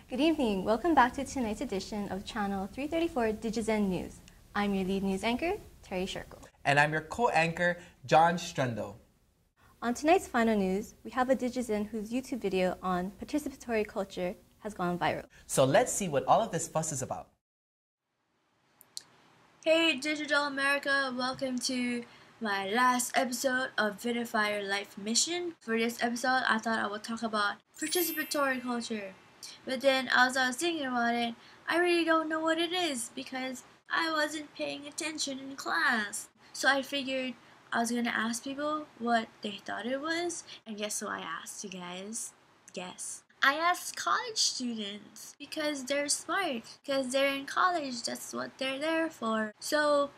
Good evening. Welcome back to tonight's edition of Channel 334 Digizen News. I'm your lead news anchor, Terry Sherkle. And I'm your co-anchor, John Strundo. On tonight's final news, we have a Digizen whose YouTube video on participatory culture has gone viral. So let's see what all of this fuss is about. Hey Digital America, welcome to my last episode of Verify Your Life mission. For this episode, I thought I would talk about participatory culture. But then as I was thinking about it, I really don't know what it is because I wasn't paying attention in class. So I figured I was gonna ask people what they thought it was. And guess who I asked, you guys? Guess. I asked college students because they're smart, because they're in college, that's what they're there for. So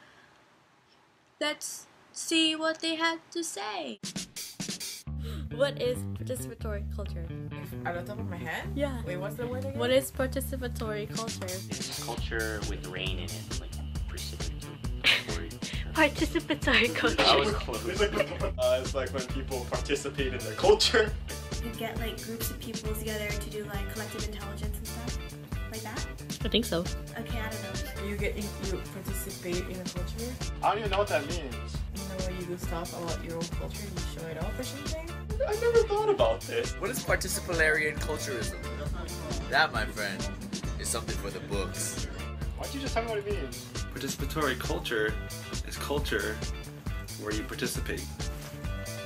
let's see what they had to say. What is participatory culture? At the top of my head? Yeah. Wait, what's the word again? What is participatory culture? It's culture with rain in it, like participatory. Participatory culture. I was close. It's like when people participate in their culture. You get like groups of people together to do like collective intelligence and stuff like that. I think so. Okay, I don't know. You participate in a culture. I don't even know what that means. You know when you do stuff about your own culture, you show it off or something. I never thought about this. What is participatory culturism? That, my friend, is something for the books. Why don't you just tell me what it means? Participatory culture is culture where you participate.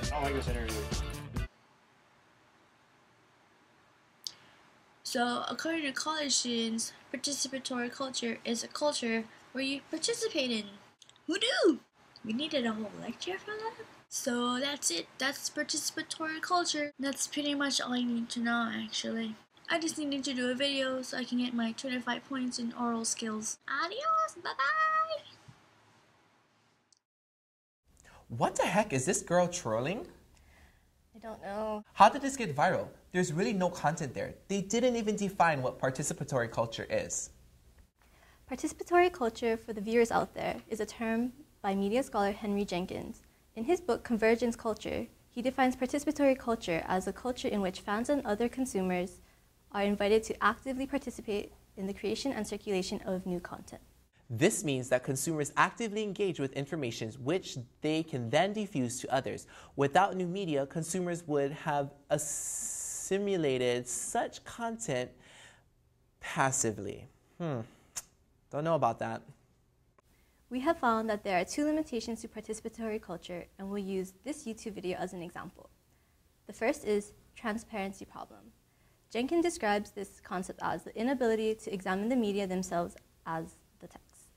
I don't like this interview. So, according to college students, participatory culture is a culture where you participate in. Who knew? We needed a whole lecture for that? So that's it. That's participatory culture. That's pretty much all I need to know, actually. I just needed to do a video so I can get my 25 points in oral skills. Adios! Bye-bye! What the heck, is this girl trolling? I don't know. How did this get viral? There's really no content there. They didn't even define what participatory culture is. Participatory culture, for the viewers out there, is a term by media scholar Henry Jenkins. In his book, Convergence Culture, he defines participatory culture as a culture in which fans and other consumers are invited to actively participate in the creation and circulation of new content. This means that consumers actively engage with information which they can then diffuse to others. Without new media, consumers would have assimilated such content passively. Don't know about that. We have found that there are two limitations to participatory culture, and we'll use this YouTube video as an example. The first is transparency problem. Jenkins describes this concept as the inability to examine the media themselves as the text.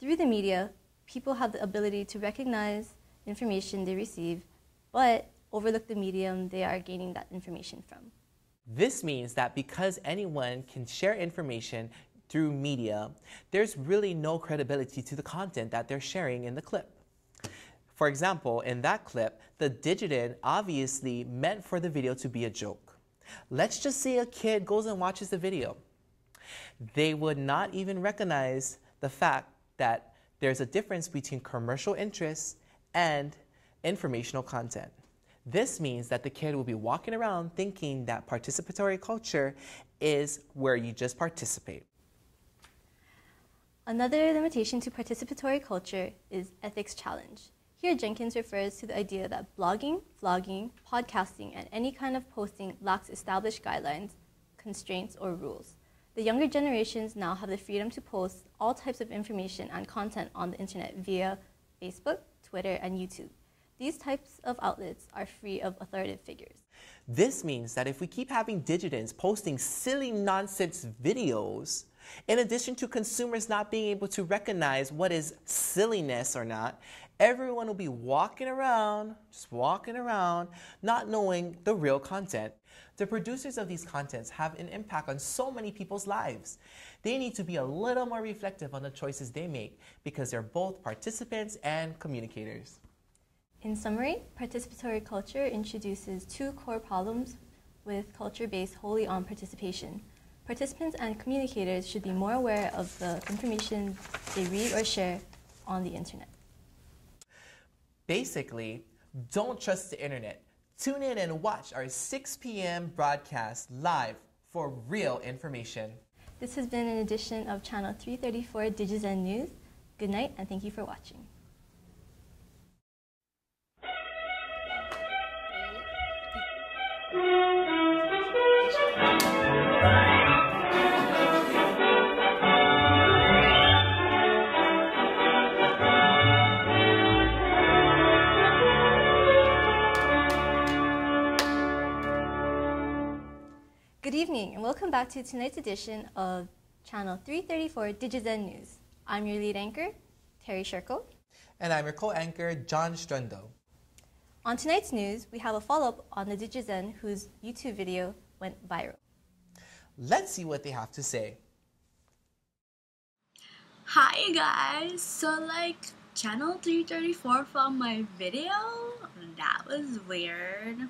Through the media, people have the ability to recognize information they receive, but overlook the medium they are gaining that information from. This means that because anyone can share information through media, there's really no credibility to the content that they're sharing in the clip. For example, in that clip, the Digizen obviously meant for the video to be a joke. Let's just say a kid goes and watches the video. They would not even recognize the fact that there's a difference between commercial interests and informational content. This means that the kid will be walking around thinking that participatory culture is where you just participate. Another limitation to participatory culture is ethics challenge. Here, Jenkins refers to the idea that blogging, vlogging, podcasting, and any kind of posting lacks established guidelines, constraints, or rules. The younger generations now have the freedom to post all types of information and content on the internet via Facebook, Twitter, and YouTube. These types of outlets are free of authoritative figures. This means that if we keep having Digizens posting silly nonsense videos, in addition to consumers not being able to recognize what is silliness or not, everyone will be walking around, not knowing the real content. The producers of these contents have an impact on so many people's lives. They need to be a little more reflective on the choices they make because they're both participants and communicators. In summary, participatory culture introduces two core problems with culture based wholly on participation. Participants and communicators should be more aware of the information they read or share on the internet. Basically, don't trust the internet. Tune in and watch our 6 p.m. broadcast live for real information. This has been an edition of Channel 334 DigiZen News. Good night, and thank you for watching. Good evening, and welcome back to tonight's edition of Channel 334 DigiZen News. I'm your lead anchor, Terry Sherko. And I'm your co-anchor, John Strundo. On tonight's news, we have a follow-up on the DigiZen whose YouTube video went viral. Let's see what they have to say. Hi guys! So Channel 334 found my video? That was weird.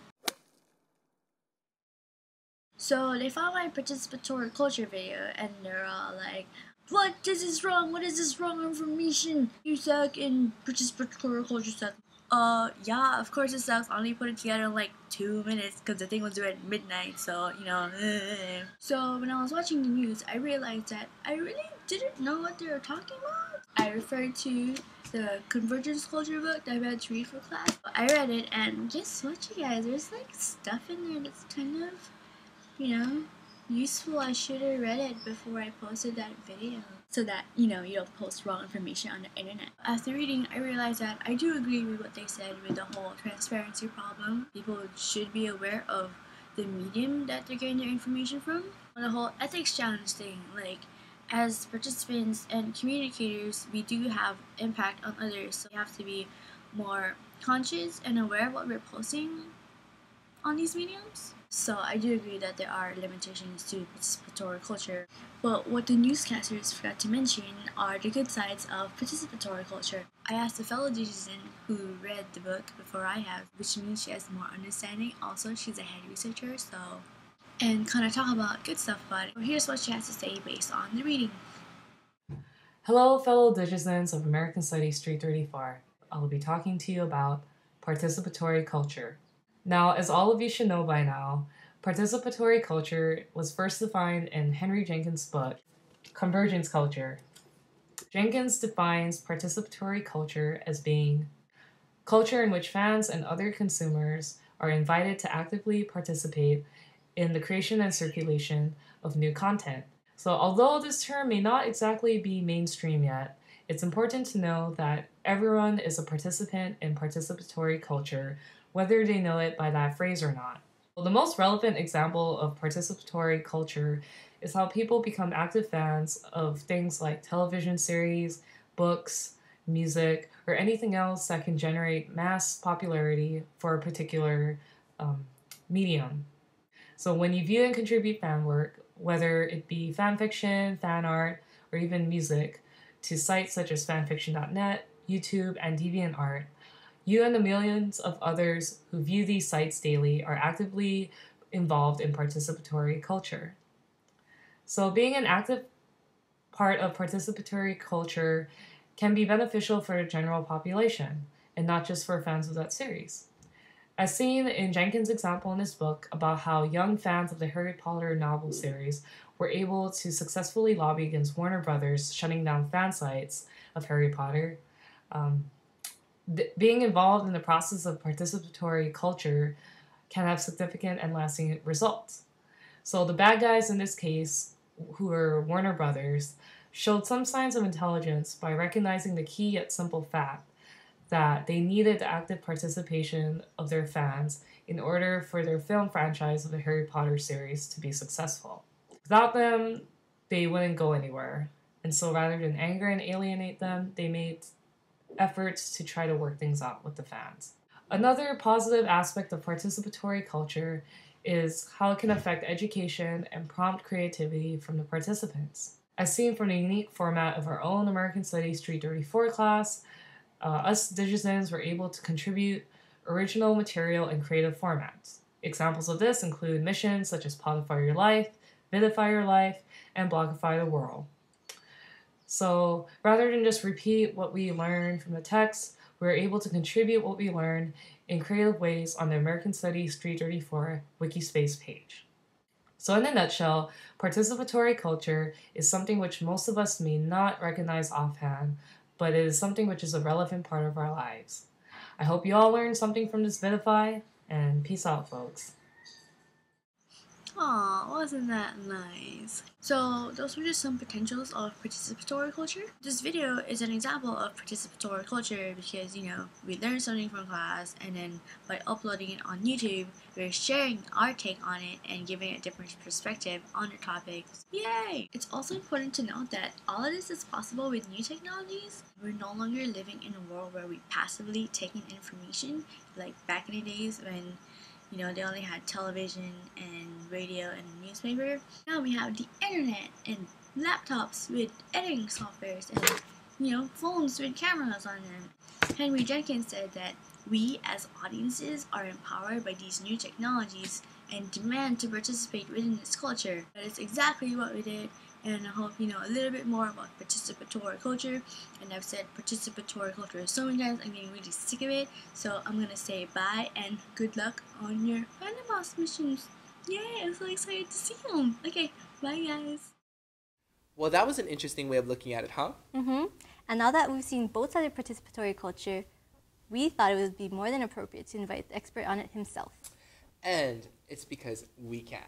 So they found my participatory culture video and they're all like, what? This is wrong. What is this wrong information? You suck and participatory culture suck. Yeah, of course it sucks. I only put it together in 2 minutes because the thing was due at midnight, so, So when I was watching the news, I realized that I really didn't know what they were talking about. I referred to the Convergence Culture book that I had to read for class. I read it, and guess what, you guys? There's stuff in there that's kind of, useful. I should have read it before I posted that video so that, you don't post wrong information on the internet. After reading, I realized that I do agree with what they said with the whole transparency problem. People should be aware of the medium that they're getting their information from. The whole ethics challenge thing, as participants and communicators, we do have impact on others, so we have to be more conscious and aware of what we're posting on these mediums. So I do agree that there are limitations to participatory culture, but what the newscasters forgot to mention are the good sides of participatory culture. I asked a fellow DigiZen who read the book before I have, which means she has more understanding. Also, she's a head researcher, and kind of talk about good stuff about it. So here's what she has to say based on the reading. Hello, fellow DigiZens of American Studies 334. I will be talking to you about participatory culture. Now, as all of you should know by now, participatory culture was first defined in Henry Jenkins' book, Convergence Culture. Jenkins defines participatory culture as being culture in which fans and other consumers are invited to actively participate in the creation and circulation of new content. So although this term may not exactly be mainstream yet, it's important to know that everyone is a participant in participatory culture, whether they know it by that phrase or not. Well, the most relevant example of participatory culture is how people become active fans of things like television series, books, music, or anything else that can generate mass popularity for a particular medium. So when you view and contribute fan work, whether it be fan fiction, fan art, or even music, to sites such as fanfiction.net, YouTube, and DeviantArt, you and the millions of others who view these sites daily are actively involved in participatory culture. So being an active part of participatory culture can be beneficial for the general population, and not just for fans of that series. As seen in Jenkins' example in his book about how young fans of the Harry Potter novel series were able to successfully lobby against Warner Brothers shutting down fan sites of Harry Potter, being involved in the process of participatory culture can have significant and lasting results. So the bad guys in this case, who are Warner Brothers, showed some signs of intelligence by recognizing the key yet simple fact that they needed the active participation of their fans in order for their film franchise of the Harry Potter series to be successful. Without them, they wouldn't go anywhere. And so rather than anger and alienate them, they made efforts to try to work things out with the fans. Another positive aspect of participatory culture is how it can affect education and prompt creativity from the participants. As seen from the unique format of our own American Studies 334 class, us DigiZens were able to contribute original material in creative formats. Examples of this include missions such as Podify Your Life, Vidify Your Life, and Blogify the World. So rather than just repeat what we learned from the text, we were able to contribute what we learned in creative ways on the American Studies 334 Wikispace page. So in a nutshell, participatory culture is something which most of us may not recognize offhand, but it is something which is a relevant part of our lives. I hope you all learned something from this Vidify, and peace out, folks. Aw, wasn't that nice? So those were just some potentials of participatory culture. This video is an example of participatory culture because, we learned something from class, and then by uploading it on YouTube, we're sharing our take on it and giving a different perspective on the topics. Yay! It's also important to note that all of this is possible with new technologies. We're no longer living in a world where we passively take in information like back in the days when they only had television and radio and a newspaper. Now we have the internet and laptops with editing softwares and, phones with cameras on them. Henry Jenkins said that we as audiences are empowered by these new technologies and demand to participate within this culture. That is exactly what we did, and I hope you know a little bit more about participatory culture. And I've said participatory culture so many times, I'm getting really sick of it. So I'm gonna say bye and good luck on your Animos missions. Yay, I'm so excited to see them. Okay, bye guys. Well, that was an interesting way of looking at it, huh? Mm-hmm. And now that we've seen both sides of participatory culture, we thought it would be more than appropriate to invite the expert on it himself. And it's because we can.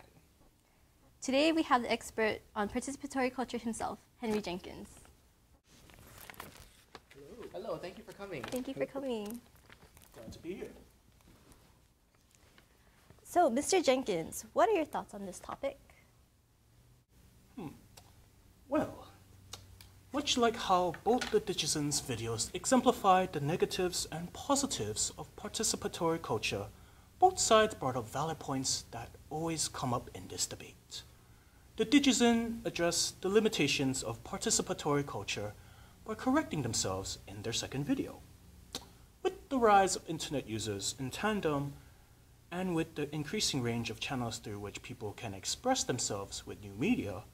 Today we have the expert on participatory culture himself, Henry Jenkins. Hello, thank you for coming. Thank you for coming. Glad to be here. So, Mr. Jenkins, what are your thoughts on this topic? Well, much like how both the Digizens videos exemplified the negatives and positives of participatory culture, both sides brought up valid points that always come up in this debate. The Digizen addressed the limitations of participatory culture by correcting themselves in their second video. With the rise of internet users in tandem, and with the increasing range of channels through which people can express themselves with new media,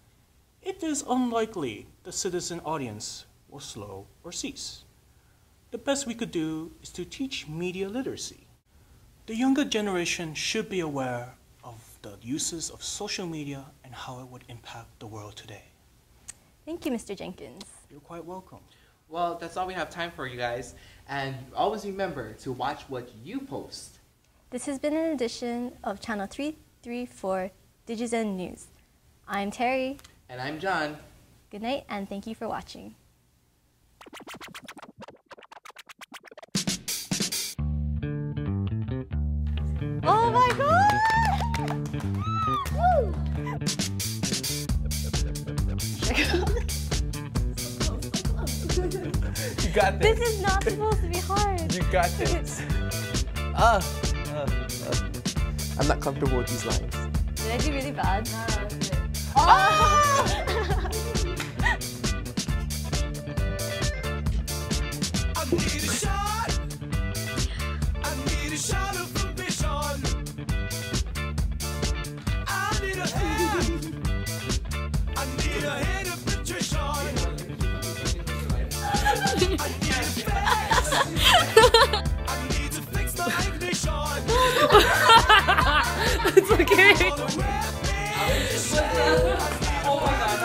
it is unlikely the citizen audience will slow or cease. The best we could do is to teach media literacy. The younger generation should be aware of the uses of social media and how it would impact the world today. Thank you, Mr. Jenkins. You're quite welcome. Well, that's all we have time for, you guys. And always remember to watch what you post. This has been an edition of Channel 334 Digizen News. I'm Terry. And I'm John. Good night, and thank you for watching. Oh my God! Woo! You got this. This is not supposed to be hard. You got this. I'm not comfortable with these lines. Did I do really bad? I need a shot. I need a shot of ambition. I need a hand. I need a hand of nutrition. I need a fix. I need to fix my ignition. It's okay. Oh my God.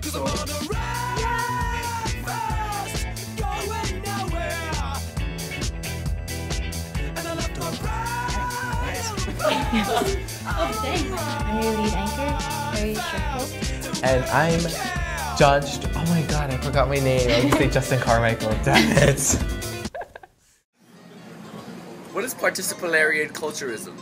Cause I'm on the ride fast, going nowhere. And I left my ride. Oh, thanks. I'm your lead anchor, Harry Sherfield. And I'm John. Oh my God, I forgot my name. I was say Justin Carmichael. Damn it. What is participatory culturism?